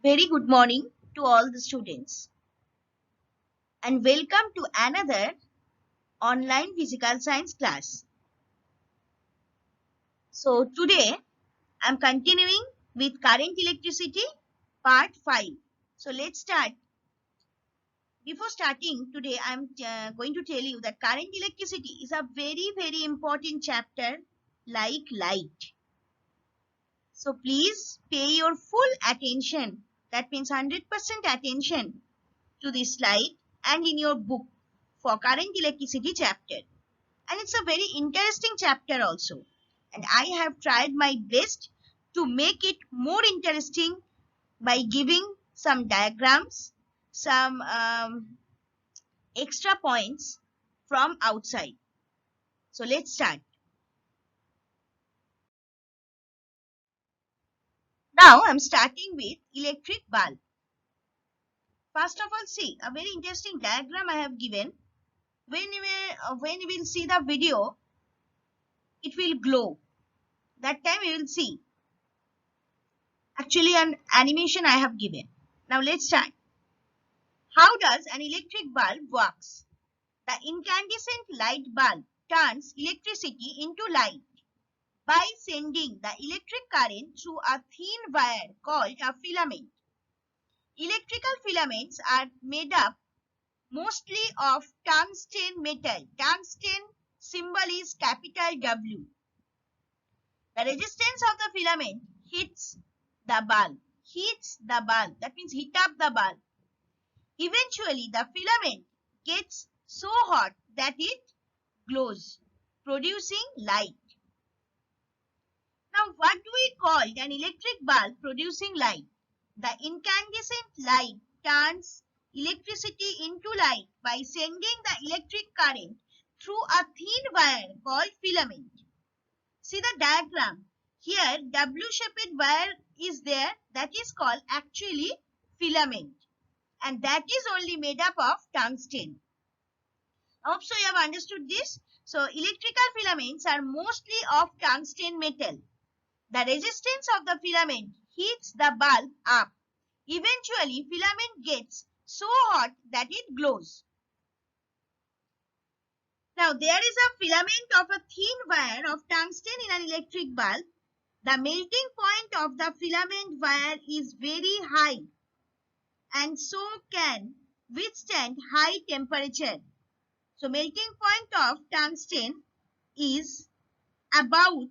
Very good morning to all the students and welcome to another online physical science class. So today I'm continuing with current electricity part 5. So let's start. Before starting today I'm going to tell you that current electricity is a very important chapter like light. So please pay your full attention, that means 100% attention to this slide and in your book for current electricity chapter, and it's a very interesting chapter also, and I have tried my best to make it more interesting by giving some diagrams, some extra points from outside. So let's start. Now I'm starting with electric bulb. First of all, see a very interesting diagram I have given. When you will see the video, it will glow. That time you will see actually an animation I have given. Now let's start. How does an electric bulb works? The incandescent light bulb turns electricity into light by sending the electric current through a thin wire called a filament. Electrical filaments are made up mostly of tungsten metal. Tungsten symbol is capital W. The resistance of the filament hits the bulb. That means heat up the bulb. Eventually, the filament gets so hot that it glows, producing light. Now, what do we call an electric bulb producing light? The incandescent light turns electricity into light by sending the electric current through a thin wire called filament. See the diagram. Here, W-shaped wire is there, that is called actually filament, and that is only made up of tungsten. I hope so you have understood this. So electrical filaments are mostly of tungsten metal. The resistance of the filament heats the bulb up. Eventually, filament gets so hot that it glows. Now there is a filament of a thin wire of tungsten in an electric bulb. The melting point of the filament wire is very high and so can withstand high temperature. So melting point of tungsten is about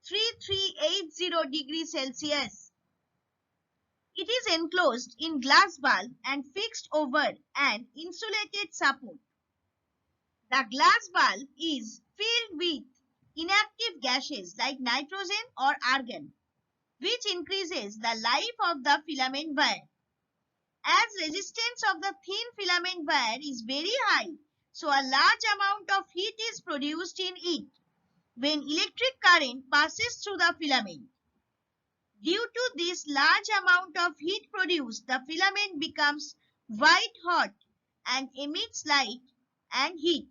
3380 degrees Celsius. It is enclosed in glass bulb and fixed over an insulated support. The glass bulb is filled with inactive gases like nitrogen or argon, which increases the life of the filament wire. As resistance of the thin filament wire is very high, so a large amount of heat is produced in it when electric current passes through the filament. Due to this large amount of heat produced, the filament becomes white hot and emits light and heat.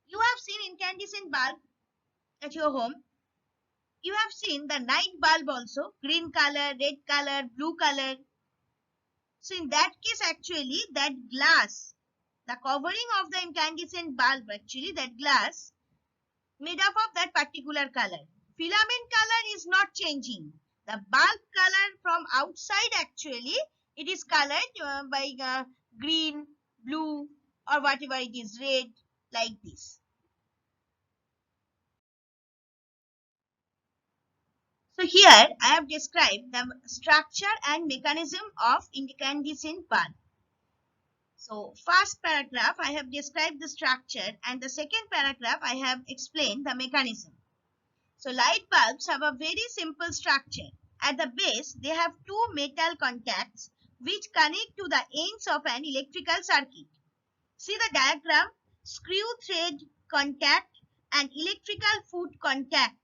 You have seen incandescent bulb at your home. You have seen the night bulb also, green color, red color, blue color. So in that case, actually, that glass, the covering of the incandescent bulb, actually, that glass made up of that particular color. Filament color is not changing. The bulb color from outside, actually, it is colored by green, blue, or whatever it is, red, like this. So here I have described the structure and mechanism of incandescent bulb. So first paragraph I have described the structure, and the second paragraph I have explained the mechanism. So light bulbs have a very simple structure. At the base they have two metal contacts which connect to the ends of an electrical circuit. See the diagram, screw thread contact and electrical foot contact.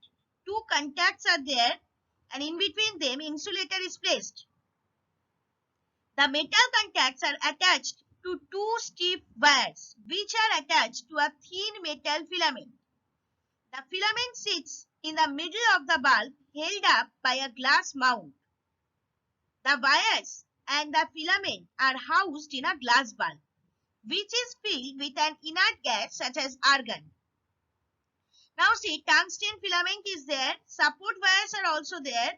Two contacts are there and in between them insulator is placed. The metal contacts are attached to two stiff wires which are attached to a thin metal filament. The filament sits in the middle of the bulb held up by a glass mount. The wires and the filament are housed in a glass bulb, which is filled with an inert gas such as argon. Now see, tungsten filament is there. Support wires are also there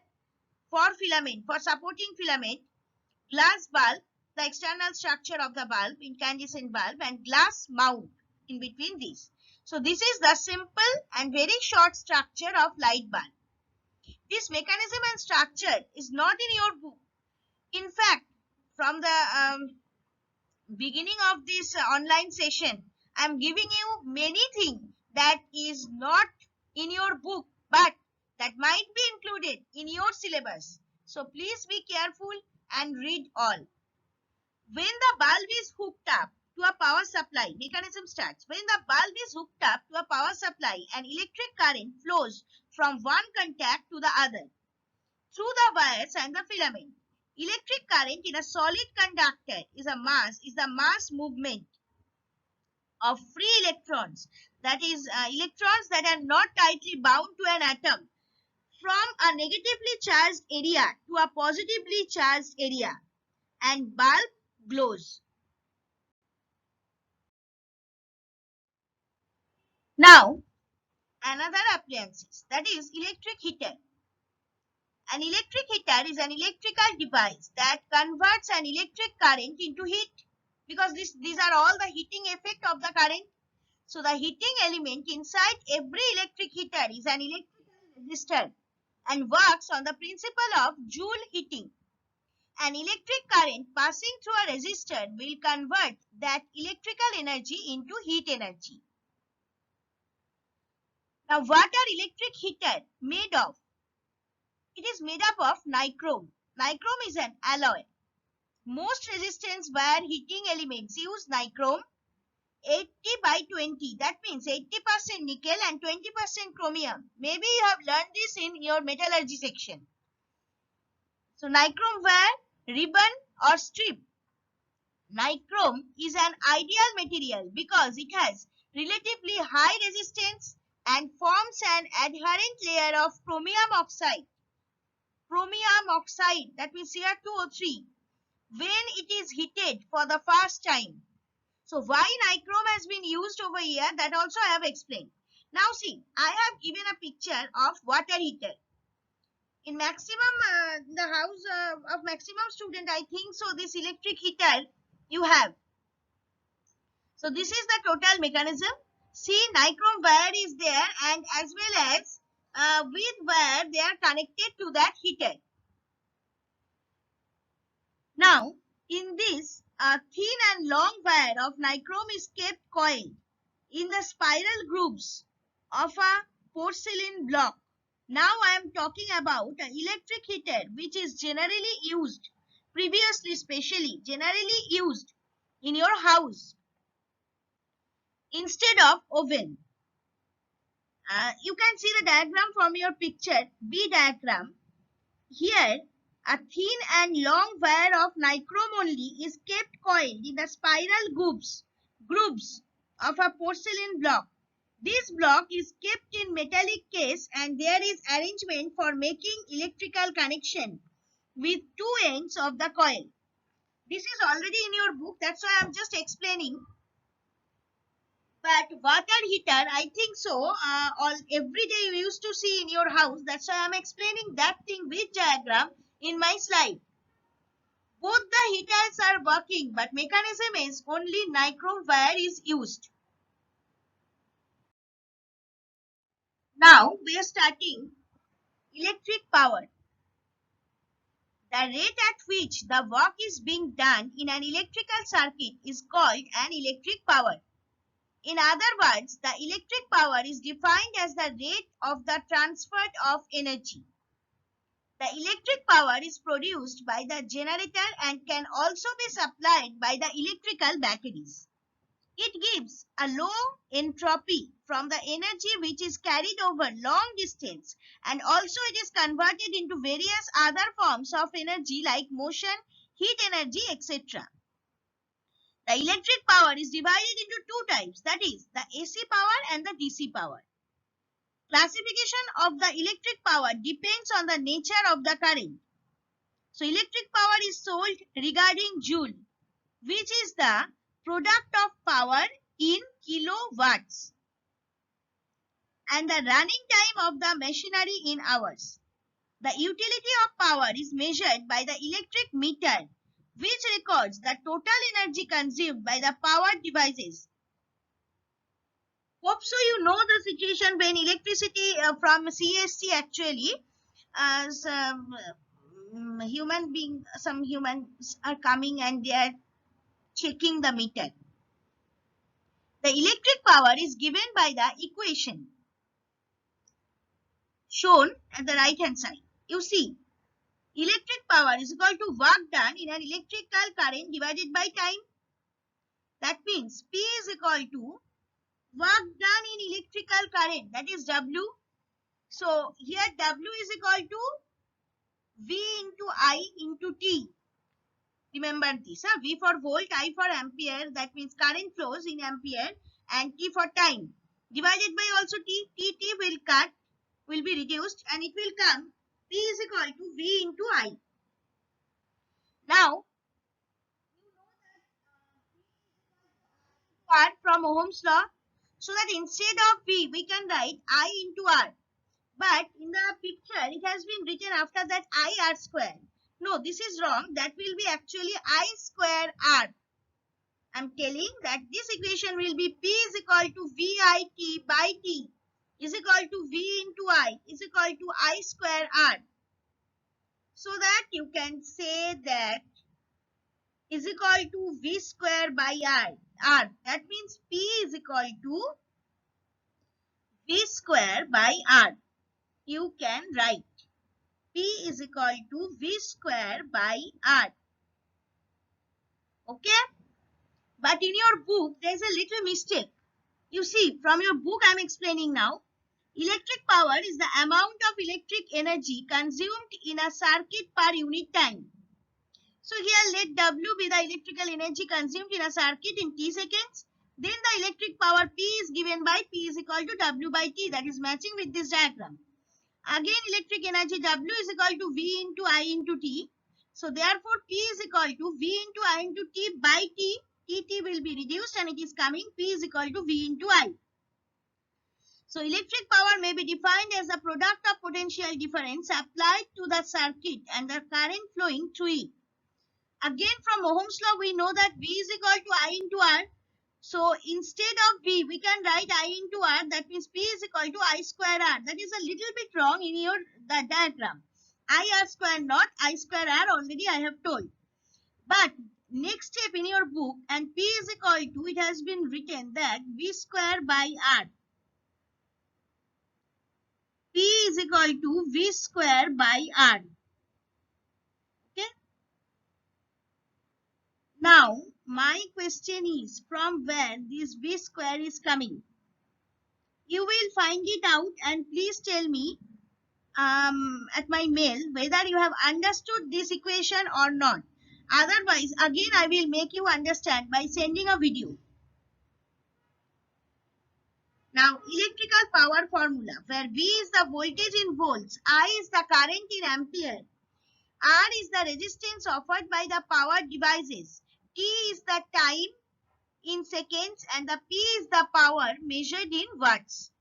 for filament, for supporting filament. Glass bulb, the external structure of the bulb, incandescent bulb, and glass mount in between these. So this is the simple and very short structure of light bulb. This mechanism and structure is not in your book. In fact, from the beginning of this online session, I am giving you many things that is not in your book, but that might be included in your syllabus. So please be careful and read all. When the bulb is hooked up to a power supply, mechanism starts. When the bulb is hooked up to a power supply, an electric current flows from one contact to the other through the wires and the filament. Electric current in a solid conductor is the mass movement of free electrons, that is electrons that are not tightly bound to an atom, from a negatively charged area to a positively charged area, and bulb glows. Now, another appliances, that is electric heater. An electric heater is an electrical device that converts an electric current into heat, because these are all the heating effect of the current. So the heating element inside every electric heater is an electrical resistor and works on the principle of Joule heating. An electric current passing through a resistor will convert that electrical energy into heat energy. Now, what are electric heater made of? It is made up of nichrome. Nichrome is an alloy. Most resistance wire heating elements use nichrome 80/20. That means 80% nickel and 20% chromium. Maybe you have learned this in your metallurgy section. So nichrome wire, ribbon or strip. Nichrome is an ideal material because it has relatively high resistance and forms an adherent layer of chromium oxide. Chromium oxide, that means Cr2O3, when it is heated for the first time. So why nichrome has been used over here, that also I have explained. Now see, I have given a picture of water heater. In maximum, the house of maximum student, I think so, this electric heater you have. So this is the total mechanism. See, nichrome wire is there, and as well as with wire they are connected to that heater. Now, in this, a thin and long wire of nichrome is kept coiled in the spiral grooves of a porcelain block. Now I am talking about an electric heater which is generally used, previously specially, generally used in your house instead of oven. You can see the diagram from your picture, B diagram. Here, a thin and long wire of nichrome only is kept coiled in the spiral grooves of a porcelain block. This block is kept in metallic case and there is arrangement for making electrical connection with two ends of the coil. This is already in your book, that's why I am just explaining. But water heater, I think so, every day you used to see in your house. That's why I am explaining that thing with diagram in my slide. Both the heaters are working, but mechanism is only nichrome wire is used. Now we are starting electric power. The rate at which the work is being done in an electrical circuit is called an electric power. In other words, the electric power is defined as the rate of the transfer of energy. The electric power is produced by the generator and can also be supplied by the electrical batteries. It gives a low entropy from the energy which is carried over long distance, and also it is converted into various other forms of energy like motion, heat energy, etc. The electric power is divided into two types, that is the AC power and the DC power. Classification of the electric power depends on the nature of the current. So electric power is sold regarding joule, which is the product of power in kilowatts, and the running time of the machinery in hours. The utility of power is measured by the electric meter, which records the total energy consumed by the power devices. Hope so you know the situation when electricity from CSC actually, as some humans are coming and they are checking the meter. The electric power is given by the equation shown at the right hand side. You see, electric power is equal to work done in an electrical current divided by time. That means P is equal to work done in electrical current, that is W. So here W is equal to V into I into T. Remember this, V for volt, I for ampere, that means current flows in ampere, and T for time. Divided by also T, T will be reduced, and it will come P is equal to V into I. Now, R from Ohm's law, so that instead of V, we can write I into R. But in the picture, it has been written after that I R square. No, this is wrong. That will be actually I square R. I'm telling that this equation will be P is equal to VIT by T is equal to V into I is equal to I square R. So that you can say that is equal to V square by R. That means P is equal to V square by R. You can write P is equal to V square by R. Okay? But in your book, there is a little mistake. You see, from your book I am explaining now. Electric power is the amount of electric energy consumed in a circuit per unit time. So here let W be the electrical energy consumed in a circuit in T seconds. Then the electric power P is given by P is equal to W by T, that is matching with this diagram. Again electric energy W is equal to V into I into T. So therefore P is equal to V into I into T by T. T will be reduced and it is coming P is equal to V into I. So electric power may be defined as the product of potential difference applied to the circuit and the current flowing through it. Again from Ohm's law we know that V is equal to I into R. So instead of V we can write I into R, that means P is equal to I square R. That is a little bit wrong in your diagram. I R square not I square R, already I have told. But next step in your book and P is equal to, it has been written that V square by R. P is equal to V square by R. Okay. Now, my question is from where this V square is coming. You will find it out and please tell me at my mail whether you have understood this equation or not. Otherwise, again I will make you understand by sending a video. Now, electrical power formula, where V is the voltage in volts, I is the current in ampere, R is the resistance offered by the power devices, T is the time in seconds, and the P is the power measured in watts.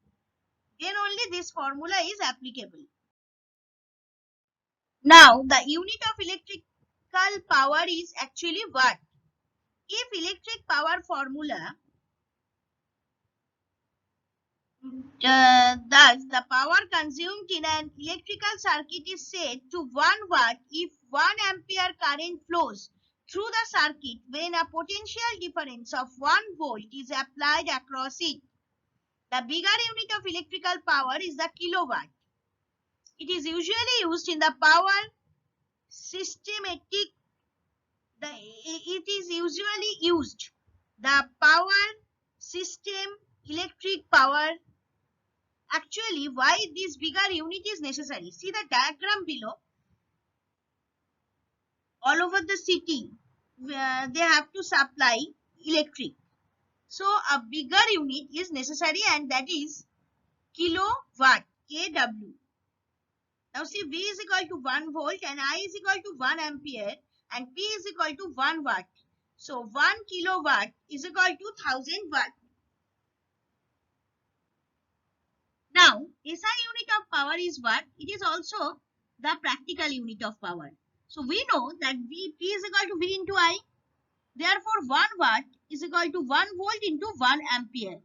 Then only this formula is applicable. Now, the unit of electrical power is actually watt. If electric power formula, thus the power consumed in an electrical circuit is said to 1 watt if 1 ampere current flows through the circuit when a potential difference of 1 volt is applied across it. The bigger unit of electrical power is the kilowatt. It is usually used in the power systematic. It is usually used the power system electric power. Actually, why this bigger unit is necessary? See the diagram below. All over the city, they have to supply electric. So a bigger unit is necessary and that is kilowatt, KW. Now see, V is equal to 1 volt and I is equal to 1 ampere and P is equal to 1 watt. So 1 kilowatt is equal to 1000 watt. Now SI unit of power is watt. It is also the practical unit of power. So we know that P is equal to V into I. Therefore 1 watt is equal to 1 volt into 1 ampere.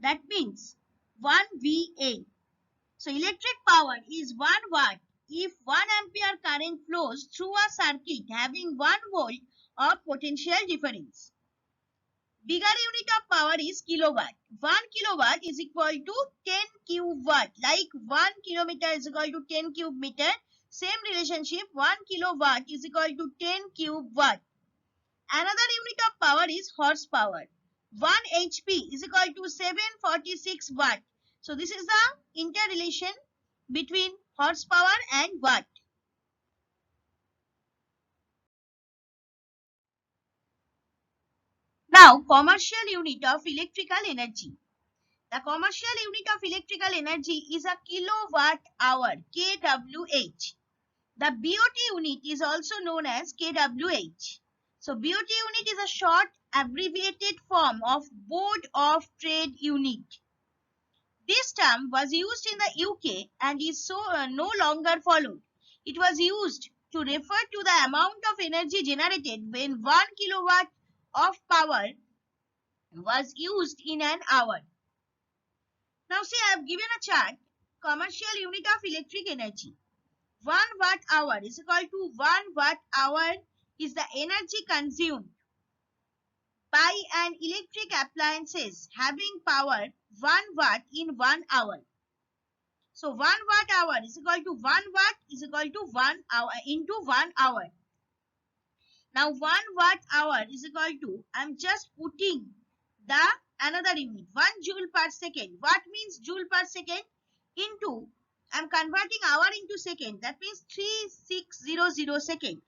That means 1 VA. So electric power is 1 watt if 1 ampere current flows through a circuit having 1 volt of potential difference. Bigger unit of power is kilowatt. 1 kilowatt is equal to 10 cube watt. Like 1 kilometer is equal to 10 cube meter. Same relationship, 1 kilowatt is equal to 10 cube watt. Another unit of power is horsepower. 1 HP is equal to 746 watt. So this is the interrelation between horsepower and watt. Now, commercial unit of electrical energy. The commercial unit of electrical energy is a kilowatt hour, kWh. The BOT unit is also known as kWh. So BOT unit is a short abbreviated form of Board of Trade Unit. This term was used in the UK and is no longer followed. It was used to refer to the amount of energy generated when 1 kilowatt of power was used in an hour. Now see, I have given a chart, commercial unit of electric energy. 1 watt hour is equal to 1 watt hour is the energy consumed by an electric appliances having power 1 watt in 1 hour. So 1 watt hour is equal to 1 watt is equal to 1 hour into 1 hour. Now 1 watt hour is equal to, I am just putting the another unit, 1 joule per second. What means joule per second? Into, I am converting hour into second. That means 3600 second.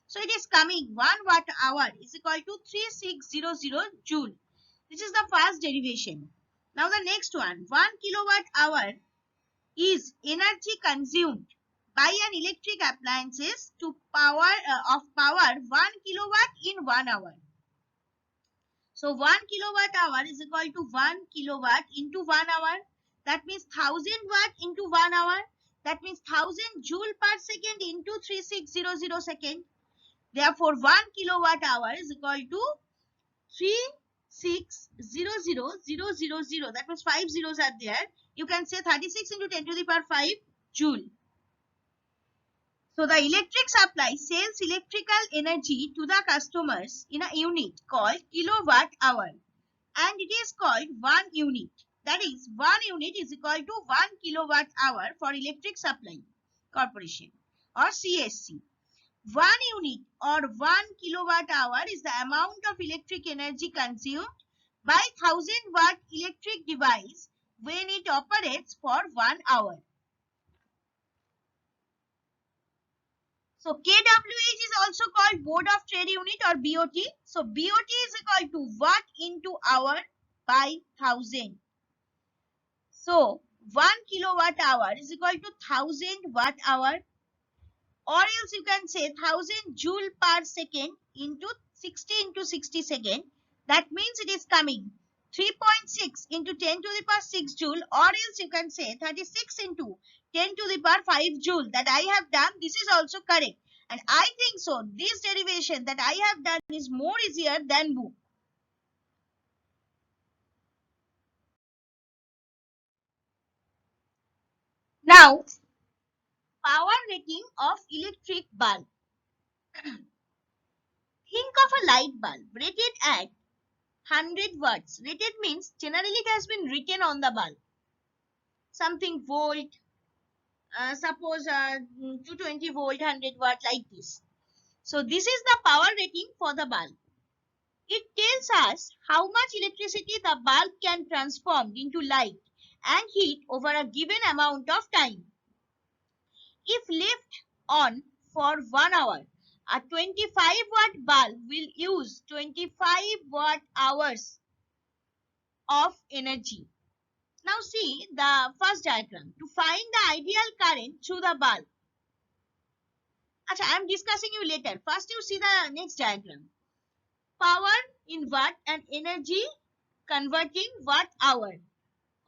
So it is coming 1 watt hour is equal to 3600 joule. This is the first derivation. Now the next one, 1 kilowatt hour is energy consumed by an electric appliances to power 1 kilowatt in 1 hour. So 1 kilowatt hour is equal to 1 kilowatt into 1 hour. That means 1000 watt into 1 hour. That means 1000 joule per second into 3600 second. Therefore 1 kilowatt hour is equal to 3600,000. That means 5 zeros are there. You can say 36 into 10 to the power 5 joule. So the electric supply sells electrical energy to the customers in a unit called kilowatt hour, and it is called 1 unit. That is 1 unit is equal to 1 kilowatt hour for electric supply corporation or CSC. 1 unit or 1 kilowatt hour is the amount of electric energy consumed by 1000 watt electric device when it operates for 1 hour. So kWh is also called Board of Trade Unit or BOT. So BOT is equal to watt into hour by 1000. So 1 kilowatt hour is equal to 1000 watt hour, or else you can say 1000 joule per second into 60 into 60 second. That means it is coming 3.6 into 10 to the power 6 joule, or else you can say 36 into 10 to the power 5 joule. That I have done, this is also correct. And I think so, this derivation that I have done is more easier than book. Now, power rating of electric bulb. Think of a light bulb rated at 100 watts. Rated means generally it has been written on the bulb. Something volt, suppose 220 volt, 100 watt, like this. So this is the power rating for the bulb. It tells us how much electricity the bulb can transform into light and heat over a given amount of time. If left on for 1 hour, a 25 watt bulb will use 25 watt hours of energy. Now see the first diagram. To find the ideal current through the bulb. Acha, I am discussing you later. First you see the next diagram. Power in watt and energy converting watt hour.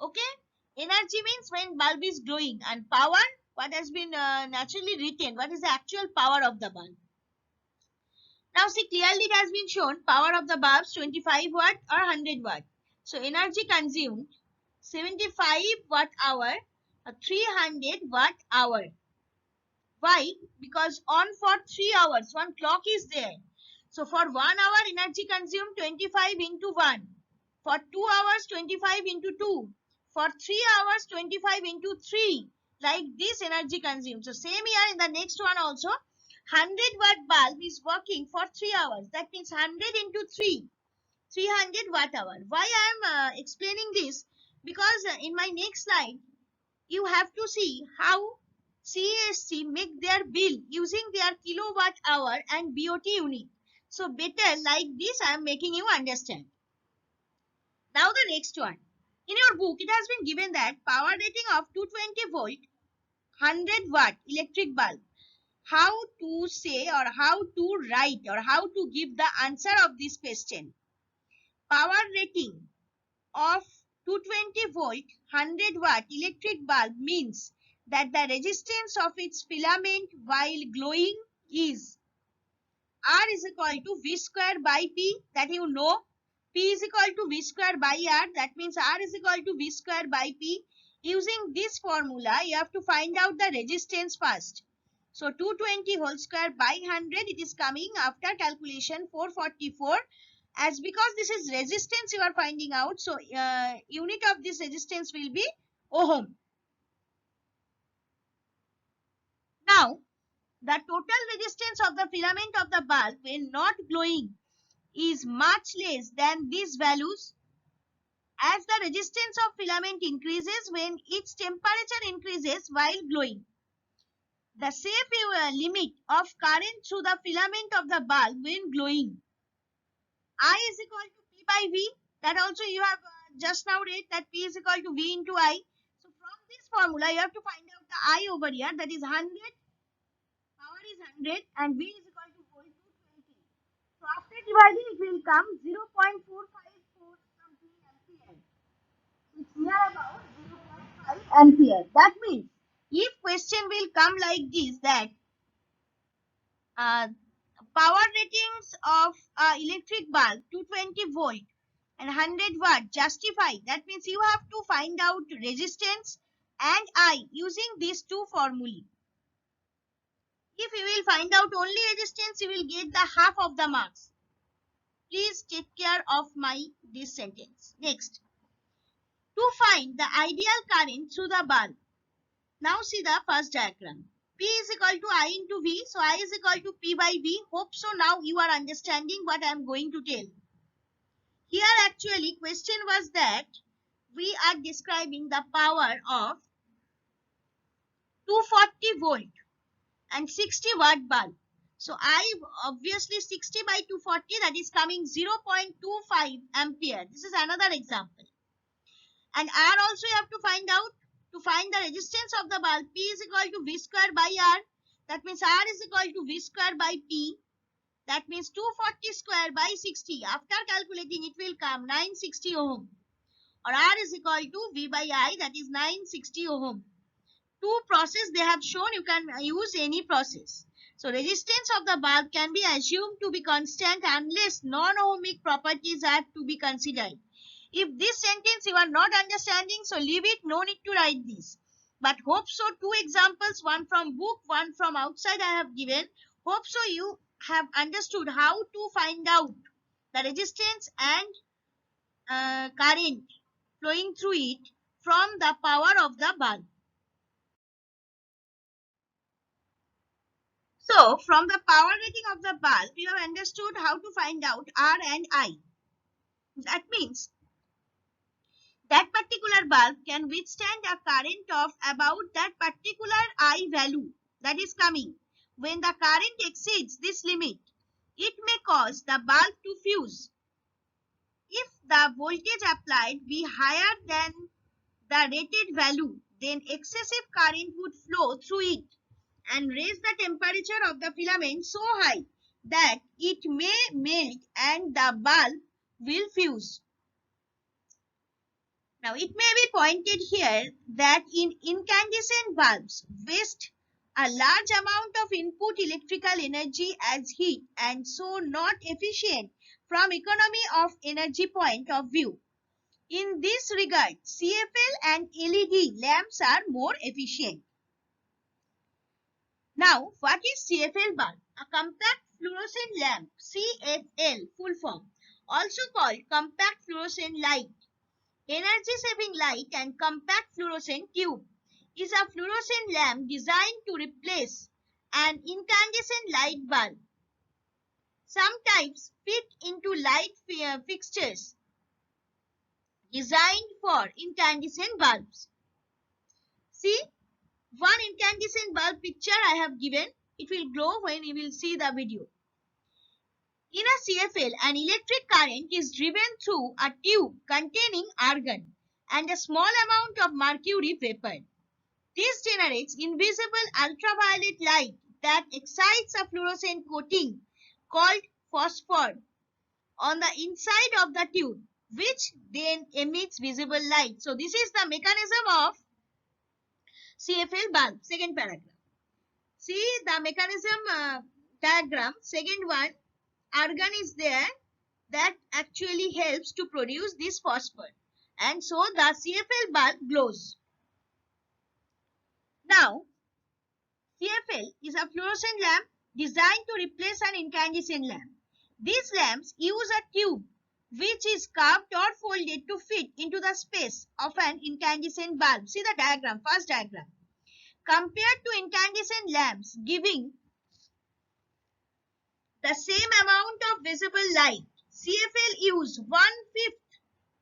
Okay. Energy means when bulb is glowing, and power, what has been naturally written, what is the actual power of the bulb. Now see, clearly it has been shown power of the bulbs 25 watt or 100 watt. So energy consumed 75 watt hour or 300 watt hour. Why? Because on for 3 hours, one clock is there. So for 1 hour energy consumed 25 into 1. For 2 hours 25 into 2. For 3 hours 25 into 3. Like this energy consumed. So same here in the next one also. 100 watt bulb is working for 3 hours. That means 100 into 3. 300 watt hour. Why I am explaining this? Because in my next slide, you have to see how CSC make their bill using their kilowatt hour and BOT unit. So better like this I am making you understand. Now the next one. In your book it has been given that power rating of 220 volt 100 watt electric bulb. How to say or how to write or how to give the answer of this question. Power rating of 220 volt 100 watt electric bulb means that the resistance of its filament while glowing is R is equal to V square by P, that you know. P is equal to V square by R, that means R is equal to V square by P. Using this formula, you have to find out the resistance first. So 220 whole square by 100, it is coming after calculation 444. As because this is resistance you are finding out, so unit of this resistance will be ohm. Now the total resistance of the filament of the bulb when not glowing is much less than these values, as the resistance of filament increases when its temperature increases while glowing. The safe limit of current through the filament of the bulb when glowing, I is equal to P by V. That also you have just now read that P is equal to V into I. So from this formula you have to find out the I over here, that is 100, power is 100 and V is equal to volt 220. So after dividing it will come 0.454 something ampere. It's near about 0.5 ampere. That means if question will come like this, that uh, power ratings of electric bulb 220 volt and 100 watt justify, that means you have to find out resistance and I using these two formulae. If you will find out only resistance, you will get the half of the marks. Please take care of this sentence. Next, to find the ideal current through the bulb. Now see the first diagram. P is equal to I into V. So I is equal to P by V. Hope so now you are understanding what I am going to tell. Here actually question was that we are describing the power of 240 volt and 60 watt bulb. So I obviously 60 by 240, that is coming 0.25 ampere. This is another example. And R also you have to find out. To find the resistance of the bulb, P is equal to V square by R. That means R is equal to V square by P. That means 240 square by 60. After calculating it will come 960 ohm. Or R is equal to V by I, that is 960 ohm. Two process they have shown, you can use any process. So resistance of the bulb can be assumed to be constant unless non-ohmic properties are to be considered. If this sentence you are not understanding, so leave it, no need to write this. But hope so, two examples, one from book, one from outside I have given. Hope so you have understood how to find out the resistance and current flowing through it from the power of the bulb. So from the power rating of the bulb, you have understood how to find out R and I. That means that particular bulb can withstand a current of about that particular I value that is coming. When the current exceeds this limit, it may cause the bulb to fuse. If the voltage applied be higher than the rated value, then excessive current would flow through it and raise the temperature of the filament so high that it may melt and the bulb will fuse. Now, it may be pointed here that in incandescent bulbs waste a large amount of input electrical energy as heat and so not efficient from economy of energy point of view. In this regard, CFL and LED lamps are more efficient. Now, what is CFL bulb? A compact fluorescent lamp, CFL full form, also called compact fluorescent light, energy saving light and compact fluorescent tube, is a fluorescent lamp designed to replace an incandescent light bulb. Some types fit into light fixtures designed for incandescent bulbs. See, one incandescent bulb picture I have given. It will glow when you will see the video. In a CFL, an electric current is driven through a tube containing argon and a small amount of mercury vapor. This generates invisible ultraviolet light that excites a fluorescent coating called phosphor on the inside of the tube, which then emits visible light. So this is the mechanism of CFL bulb. Second paragraph. See the mechanism diagram. Second one, argon is there that actually helps to produce this phosphor, and so the CFL bulb glows. Now, CFL is a fluorescent lamp designed to replace an incandescent lamp. These lamps use a tube which is carved or folded to fit into the space of an incandescent bulb. See the diagram, first diagram. Compared to incandescent lamps giving the same amount of visible light, CFL use 1/5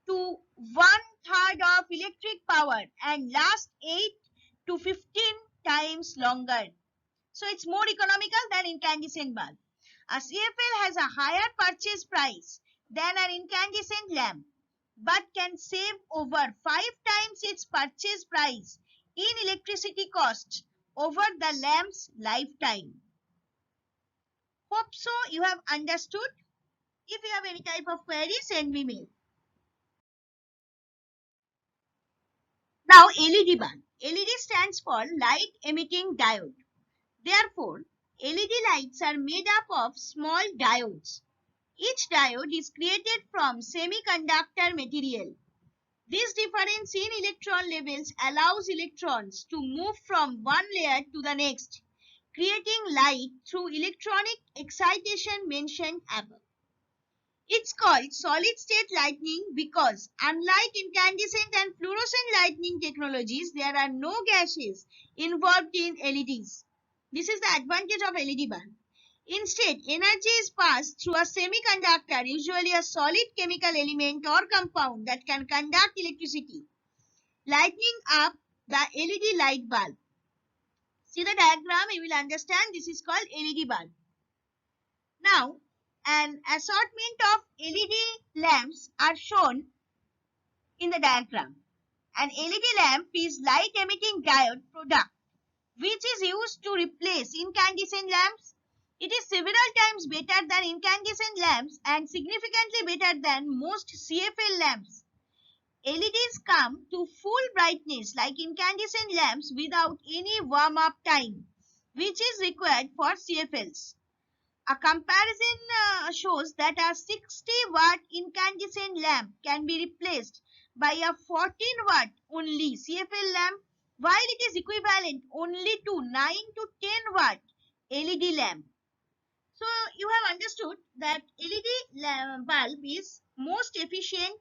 to 1/3 of electric power and lasts 8 to 15 times longer. So it's more economical than incandescent bulb. A CFL has a higher purchase price than an incandescent lamp, but can save over 5 times its purchase price in electricity costs over the lamp's lifetime. Hope so you have understood. If you have any type of query, send me mail. Now, LED bulb. LED stands for light emitting diode. Therefore, LED lights are made up of small diodes. Each diode is created from semiconductor material. This difference in electron levels allows electrons to move from one layer to the next, creating light through electronic excitation mentioned above. It's called solid-state lighting because, unlike incandescent and fluorescent lighting technologies, there are no gases involved in LEDs. This is the advantage of LED bulb. Instead, energy is passed through a semiconductor, usually a solid chemical element or compound that can conduct electricity, lighting up the LED light bulb. See the diagram, you will understand this is called LED bulb. Now, an assortment of LED lamps are shown in the diagram. An LED lamp is light emitting diode product which is used to replace incandescent lamps. It is several times better than incandescent lamps and significantly better than most CFL lamps. LEDs come to full brightness like incandescent lamps without any warm-up time, which is required for CFLs. A comparison shows that a 60-watt incandescent lamp can be replaced by a 14-watt only CFL lamp, while it is equivalent only to 9 to 10-watt LED lamp. So you have understood that LED bulb is most efficient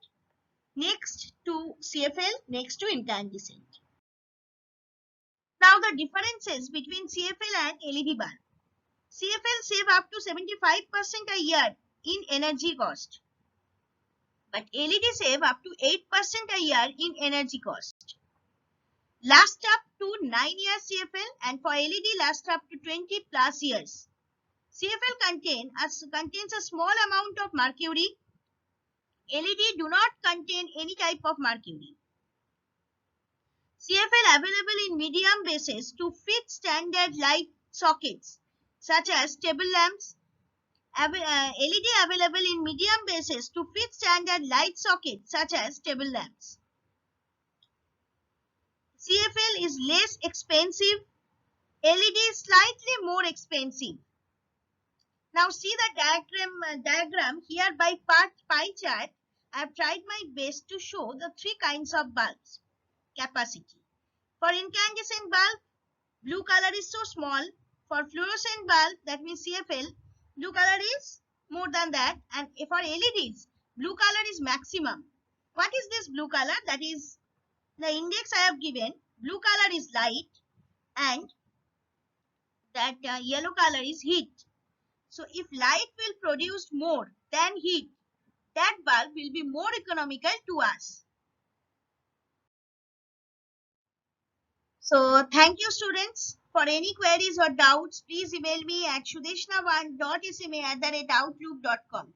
next to CFL, next to incandescent. Now the differences between CFL and LED bulb. CFL save up to 75% a year in energy cost, but LED save up to 8% a year in energy cost. Last up to 9 years CFL, and for LED last up to 20 plus years. CFL contains a small amount of mercury. LED do not contain any type of mercury. CFL available in medium bases to fit standard light sockets such as table lamps. LED available in medium bases to fit standard light sockets such as table lamps. CFL is less expensive. LED is slightly more expensive. Now see the diagram here by pie chart. I have tried my best to show the three kinds of bulbs capacity. For incandescent bulb, blue color is so small. For fluorescent bulb, that means CFL, blue color is more than that. And for LEDs, blue color is maximum. What is this blue color? That is the index I have given. Blue color is light and that yellow color is heat. So if light will produce more than heat, that bulb will be more economical to us. So thank you students. For any queries or doubts, please email me at sudeshna1.sma@outlook.com.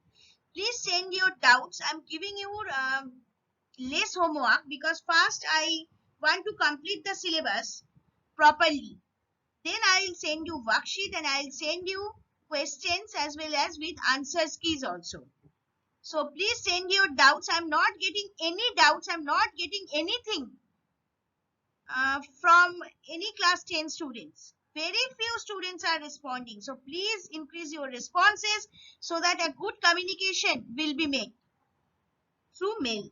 Please send your doubts. I'm giving you less homework because first I want to complete the syllabus properly. Then I'll send you worksheet and I'll send you questions as well as with answer keys also. So please send your doubts. I'm not getting any doubts. I'm not getting anything from any class 10 students. Very few students are responding. So please increase your responses so that a good communication will be made through mail.